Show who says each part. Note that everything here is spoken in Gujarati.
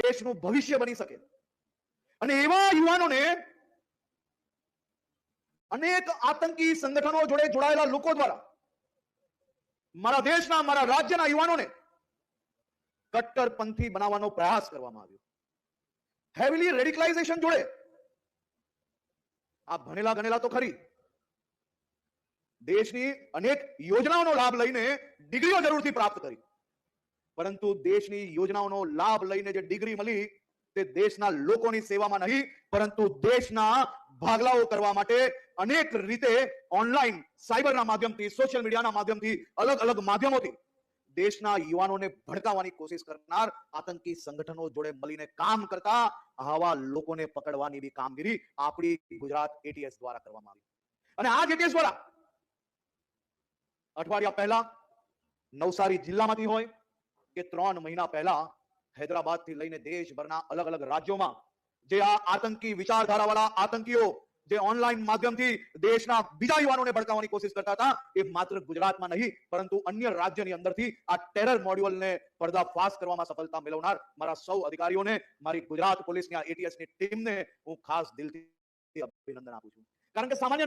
Speaker 1: દેશનું ભવિષ્ય બની શકે અને એવા યુવાનોને અનેક આતંકી સંગઠનો જોડે જોડાયેલા લોકો દ્વારા મારા દેશના મારા રાજ્યના યુવાનોને કટ્ટરપંથી બનાવવાનો પ્રયાસ કરવામાં આવ્યો. હેવીલી રેડિકલાઇઝેશન જોડે આ ભણેલા ગણેલા તો ખરી, દેશની અનેક યોજનાઓનો લાભ લઈને ડિગ્રીઓ જરૂરથી પ્રાપ્ત કરી, પરંતુ દેશની યોજનાઓનો લાભ લઈને જે ડિગ્રી મળી તે દેશના લોકોની સેવામાં નહીં પરંતુ દેશના ભાગલાઓ કરવા માટે અનેક રીતે ઓનલાઈન સાયબરના માધ્યમથી, સોશિયલ મીડિયાના માધ્યમથી, અલગ અલગ માધ્યમોથી દેશના યુવાનોને ભડકાવવાની કોશિશ કરનાર આતંકી સંગઠનો જોડે મળીને કામ કરતા આવા લોકોને પકડવાની બી કામગીરી આપણી ગુજરાત એટીએસ દ્વારા કરવામાં આવી. અને આ એટીએસ દ્વારા અઠવાડિયા પહેલા નવસારી જિલ્લામાંથી હોય કે 3 મહિના પહેલા હૈદરાબાદથી લઈને દેશભરના અલગ અલગ રાજ્યોમાં જે આ આતંકી વિચારધારાવાળા આતંકીઓ જે ઓનલાઈન માધ્યમથી દેશના બીજા યુવાનોને ભડકાવવાની કોશિશ કરતા હતા, એ માત્ર ગુજરાતમાં નહીં પરંતુ અન્ય રાજ્યની અંદરથી આ ટેરર મોડ્યુલને પર્દાફાશ કરવામાં સફળતા મેળવનાર મારા સૌ અધિકારીઓને, મારી ગુજરાત પોલીસની આ એટીએસની ટીમને હું ખાસ દિલથી અભિનંદન આપું છું. કારણ કે સામાન્ય